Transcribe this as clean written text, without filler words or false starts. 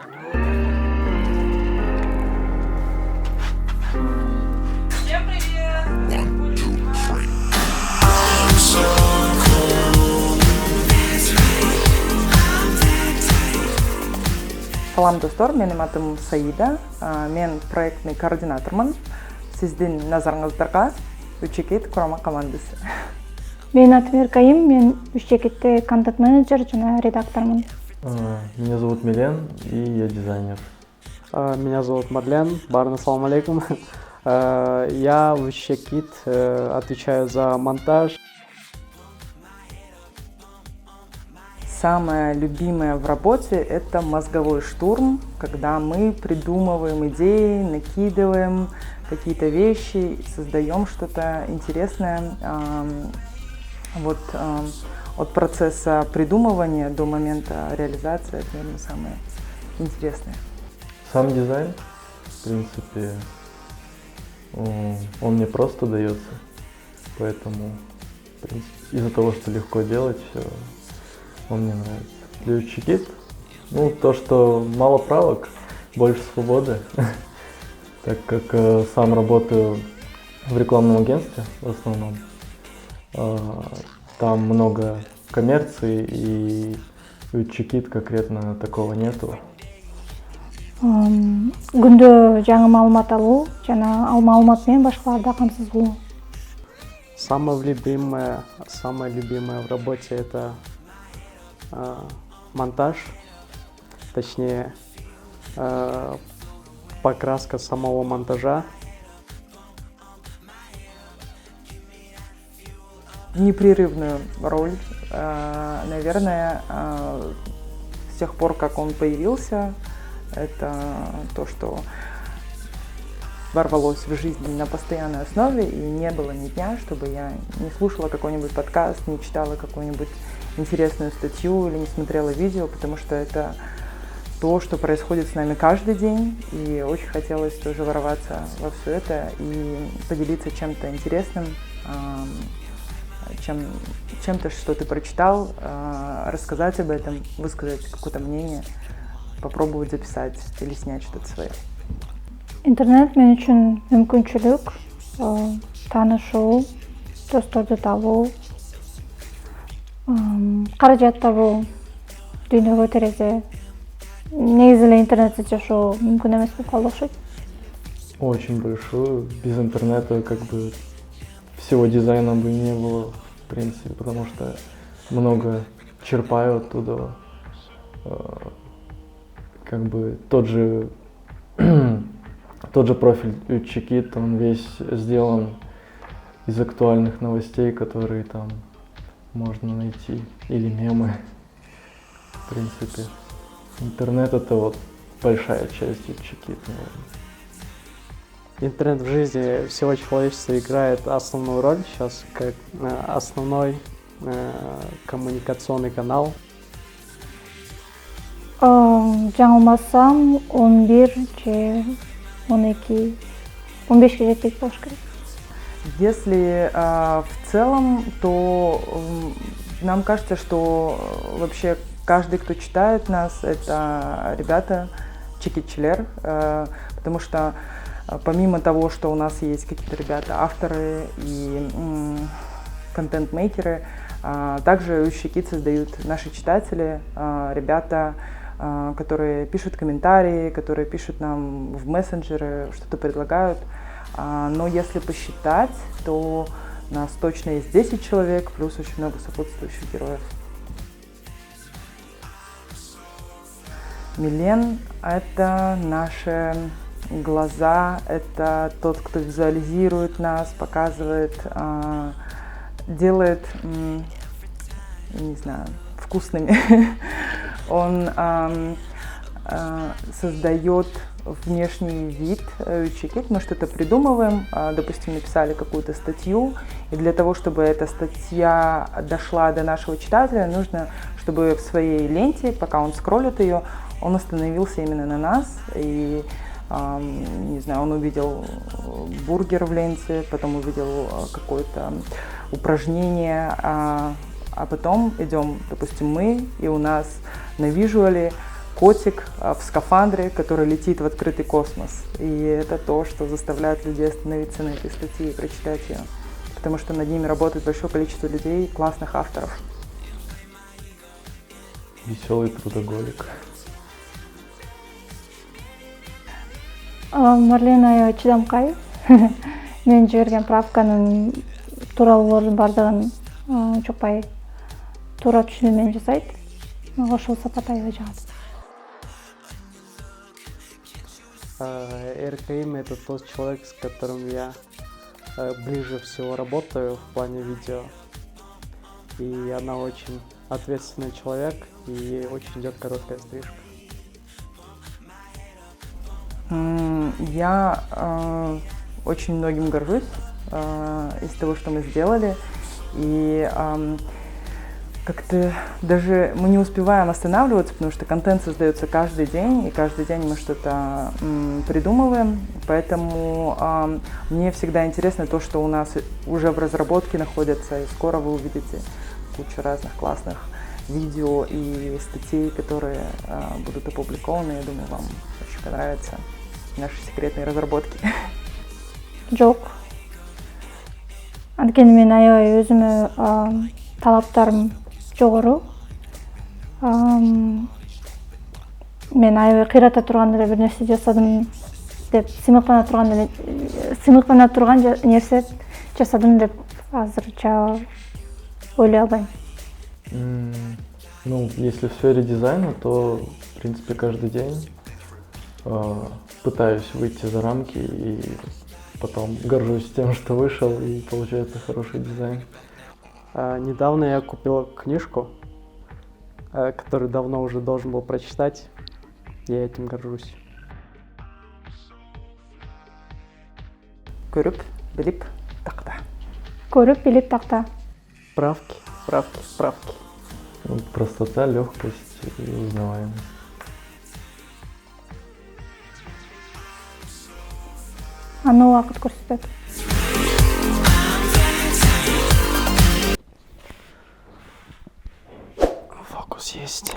Всем привет! Салам достор, менің атым Саида, мен проектный координатормын. Сіздің назарыңыздарға Учекит құрама командасы. Менің атым Еркайым, мен Учекитте контент-менеджер және редактормын. Меня зовут Милен, и я дизайнер. Меня зовут Мадлен, Барна, салам алейкум. Я в Учекит отвечаю за монтаж. Самое любимое в работе – это мозговой штурм, когда мы придумываем идеи, накидываем какие-то вещи, создаем что-то интересное. От процесса придумывания до момента реализации – это, наверное, самое интересное. Сам дизайн, в принципе, он мне просто дается, поэтому, в принципе, из-за того, что легко делать все, он мне нравится. Для Учекит, то, что мало правок, больше свободы, так как сам работаю в рекламном агентстве в основном. Там много коммерции, и у Учекит конкретно такого нету. Күндө жаңы маалымат алуу жана ал маалымат менен башкаларда камсыз болуу. Самое любимое в работе это монтаж, точнее покраска самого монтажа. Непрерывную роль, наверное, с тех пор, как он появился, это то, что ворвалось в жизнь на постоянной основе, и не было ни дня, чтобы я не слушала какой-нибудь подкаст, не читала какую-нибудь интересную статью или не смотрела видео, потому что это то, что происходит с нами каждый день, и очень хотелось тоже ворваться во все это и поделиться чем-то интересным, чем-то, что ты прочитал, рассказать об этом, высказать какое-то мнение, попробовать записать или снять что-то свое. Интернет мен үчүн мүмкүнчүлүк, таанышуу, досторду табуу, каражат табуу, дүйнөгө терезе. Негизи эле интернетсиз жашоо мүмкүн эмес болуп калды окшойт. Очень большую. Без интернета всего дизайна бы не было, в принципе, потому что много черпаю оттуда. Тот же профиль Учекит, он весь сделан из актуальных новостей, которые там можно найти, или мемы. В принципе, интернет — это большая часть Учекит, наверное. Интернет в жизни всего человечества играет основную роль сейчас, как основной коммуникационный канал. Жаңылмасам 11 же 12, 15-ке жетпей болуш керек. Если в целом, то нам кажется, что вообще каждый, кто читает нас, это ребята чекитчилер, потому что помимо того, что у нас есть какие-то ребята, авторы и контент-мейкеры, также Учекит создают наши читатели, ребята, которые пишут комментарии, которые пишут нам в мессенджеры, что-то предлагают. Но если посчитать, то у нас точно есть 10 человек, плюс очень много сопутствующих героев. Милен — это наши глаза, это тот, кто визуализирует нас, показывает, делает, не знаю, вкусными. Он создает внешний вид Учекит. Мы что-то придумываем, допустим, написали какую-то статью, и для того, чтобы эта статья дошла до нашего читателя, нужно, чтобы в своей ленте, пока он скроллит ее, он остановился именно на нас, и, не знаю, он увидел бургер в ленте, потом увидел какое-то упражнение, а потом идем, допустим, мы, и у нас на визуале котик в скафандре, который летит в открытый космос. И это то, что заставляет людей остановиться на этой статье и прочитать ее. Потому что над ними работает большое количество людей, классных авторов. Веселый трудоголик. Марлена чыдамкай. Мен жиберген правканын тууралуулардын бардыгын чукпай туура түшүнүү менен жасайт. Мага ошол сапат аябай жагат. РКМ это тот человек, с которым я ближе всего работаю в плане видео. И она очень ответственный человек, и ей очень идет короткая стрижка. Я очень многим горжусь из того, что мы сделали. И как-то даже мы не успеваем останавливаться, потому что контент создается каждый день, и каждый день мы что-то придумываем. Поэтому мне всегда интересно то, что у нас уже в разработке находится, и скоро вы увидите кучу разных классных видео и статей, которые будут опубликованы. Я думаю, вам очень понравятся наши секретные разработки. Жок. Анткени мен аябай өзүмө талаптарым жогору. Мен аябай кыйрата турган эле бир нерсе жасадым деп сыймыктана турган нерсе жасадым деп азырча ойлой албайм. Ну, если в сфере дизайна, то, в принципе, каждый день пытаюсь выйти за рамки и потом горжусь тем, что вышел и получается хороший дизайн. Недавно я купил книжку, которую давно уже должен был прочитать. Я этим горжусь. Көрүп, билип, такта. Көрүп, билип, такта. Правки, правки, правки. Ну, простота, легкость и узнаваемость. Аны убакыт көрсөтөт. Фокус есть.